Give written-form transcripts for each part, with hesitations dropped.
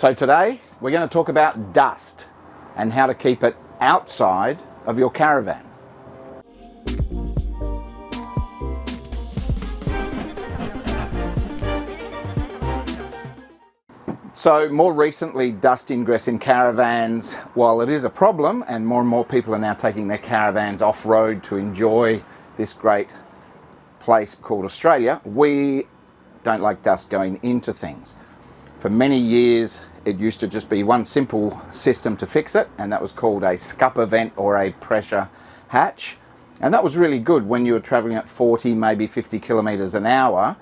So today we're going to talk about dust and how to keep it outside of your caravan. So more recently, dust ingress in caravans, while it is a problem and more people are now taking their caravans off-road to enjoy this great place called Australia, we don't like dust going into things. For many years it used to just be one simple system to fix it, and that was called a scupper vent or a pressure hatch, and that was really good when you were traveling at 40 maybe 50 kilometers an hour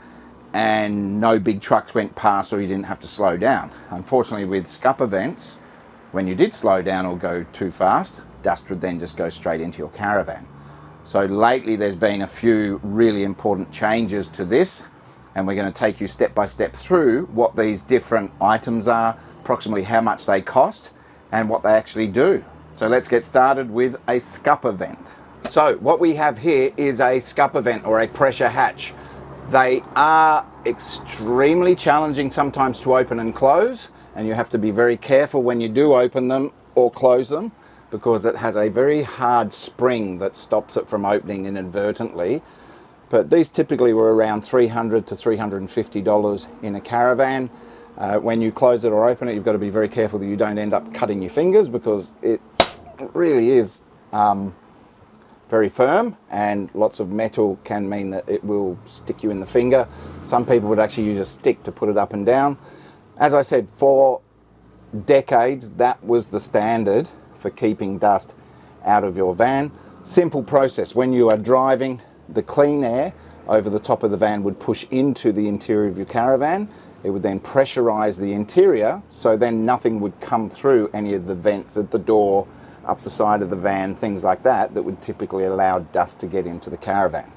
and no big trucks went past or you didn't have to slow down. Unfortunately, with scupper vents, when you did slow down or go too fast, dust would then just go straight into your caravan. So lately there's been a few really important changes to this, and we're going to take you step by step through what these different items are, approximately how much they cost and what they actually do. So let's get started with a scupper vent. So what we have here is a scupper vent or a pressure hatch. They are extremely challenging sometimes to open and close, and you have to be very careful when you do open them or close them, because it has a very hard spring that stops it from opening inadvertently. But these typically were around $300 to $350 in a caravan. When you close it or open it, you've got to be very careful that you don't end up cutting your fingers, because it really is very firm, and lots of metal can mean that it will stick you in the finger. Some people would actually use a stick to put it up and down. As I said, for decades that was the standard for keeping dust out of your van. Simple process: when you are driving, the clean air over the top of the van would push into the interior of your caravan. It would then pressurize the interior, so then nothing would come through any of the vents at the door, up the side of the van, things like that, that would typically allow dust to get into the caravan.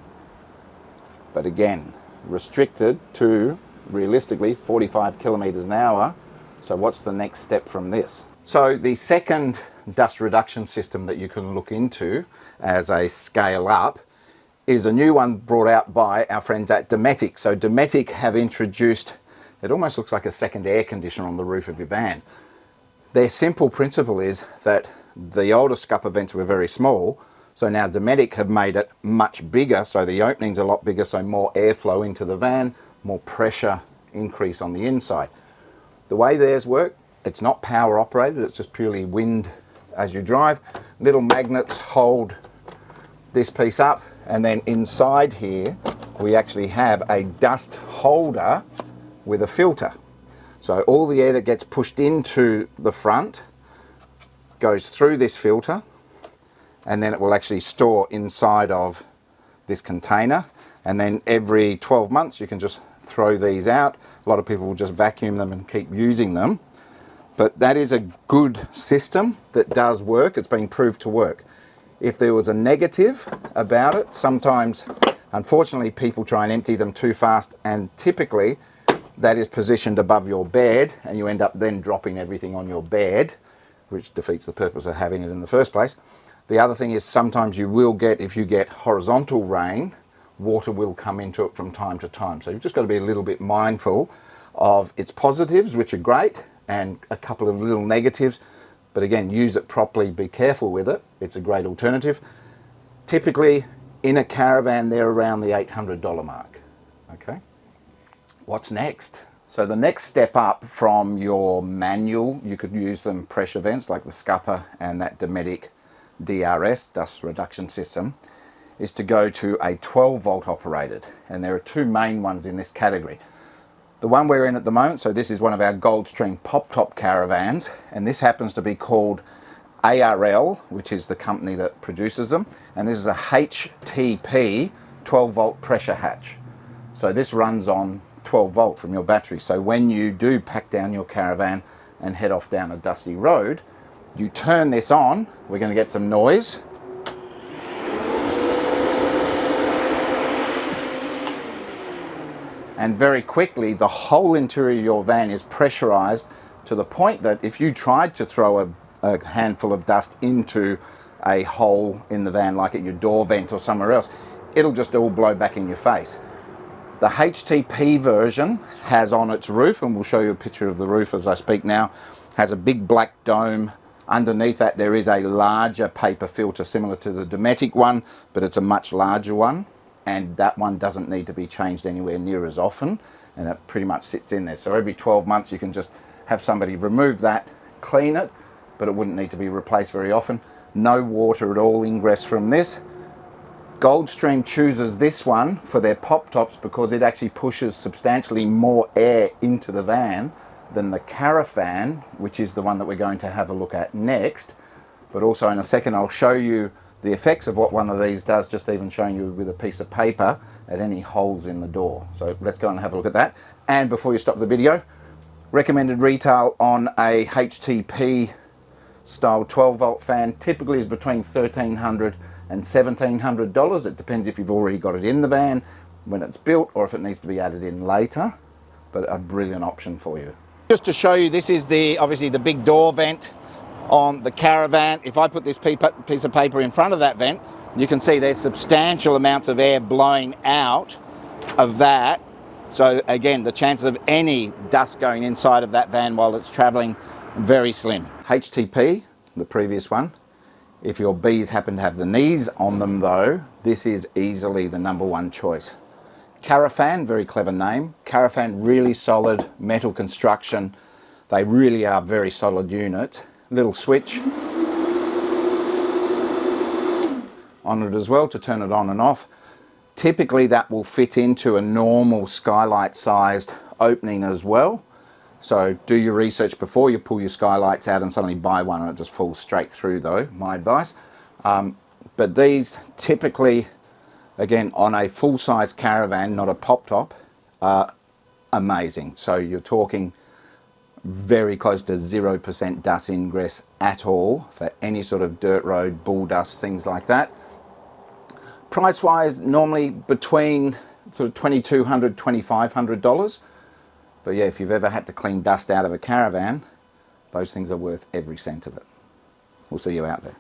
But again, restricted to realistically 45 kilometers an hour. So what's the next step from this? So the second dust reduction system that you can look into as a scale up is a new one brought out by our friends at Dometic. So Dometic have introduced, it almost looks like a second air conditioner on the roof of your van. Their simple principle is that the older scupper vents were very small, so now Dometic have made it much bigger, so the opening's a lot bigger, so more airflow into the van, more pressure increase on the inside. The way theirs work, it's not power operated, it's just purely wind as you drive. Little magnets hold this piece up, and then inside here we actually have a dust holder with a filter. So all the air that gets pushed into the front goes through this filter, and then it will actually store inside of this container, and then every 12 months you can just throw these out. A lot of people will just vacuum them and keep using them, but that is a good system that does work. It's been proved to work. If there was a negative about it, sometimes unfortunately people try and empty them too fast, and typically that is positioned above your bed, and you end up then dropping everything on your bed, which defeats the purpose of having it in the first place. The other thing is sometimes you will get, if you get horizontal rain, water will come into it from time to time. So you've just got to be a little bit mindful of its positives, which are great, and a couple of little negatives. But again, use it properly, be careful with it. It's a great alternative. Typically in a caravan they're around the $800 mark. Okay, what's next? So the next step up from your manual, you could use some pressure vents like the Scupper and that Dometic DRS, Dust Reduction System, is to go to a 12 volt operated. And there are two main ones in this category. The one we're in at the moment, so this is one of our Goldstream pop top caravans, and this happens to be called ARL, which is the company that produces them. And this is a HTP 12 volt pressure hatch. So this runs on 12 volt from your battery. So when you do pack down your caravan and head off down a dusty road, you turn this on. We're going to get some noise. And very quickly the whole interior of your van is pressurized to the point that if you tried to throw a handful of dust into a hole in the van, like at your door vent or somewhere else, it'll just all blow back in your face. The HTP version has on its roof, and we'll show you a picture of the roof as I speak now, has a big black dome. Underneath that there is a larger paper filter similar to the Dometic one, but it's a much larger one, and that one doesn't need to be changed anywhere near as often, and it pretty much sits in there. So every 12 months you can just have somebody remove that, clean it, but it wouldn't need to be replaced very often. No water at all ingress from this. Goldstream chooses this one for their pop tops because it actually pushes substantially more air into the van than the Carafan, which is the one that we're going to have a look at next. But also in a second I'll show you the effects of what one of these does, just even showing you with a piece of paper at any holes in the door. So let's go and have a look at that. And before you stop the video, recommended retail on a HTP style 12 volt fan typically is between $1,300 and $1,700. It depends if you've already got it in the van when it's built or if it needs to be added in later, but a brilliant option for you. Just to show you, this is obviously the big door vent on the Caravan. If I put this piece of paper in front of that vent, you can see there's substantial amounts of air blowing out of that. So again, the chances of any dust going inside of that van while it's traveling, very slim. HTP, the previous one, if your bees happen to have the knees on them though, this is easily the #1 choice. Carafan, very clever name. Carafan, really solid metal construction. They really are very solid units. Little switch on it as well to turn it on and off. Typically that will fit into a normal skylight sized opening as well. So do your research before you pull your skylights out and suddenly buy one and it just falls straight through though, my advice. But these typically, again, on a full-size Caravan, not a pop-top, are amazing. So you're talking very close to 0% dust ingress at all for any sort of dirt road, bull dust, things like that. Price-wise, normally between sort of $2,200, $2,500. But yeah, if you've ever had to clean dust out of a Caravan, those things are worth every cent of it. We'll see you out there.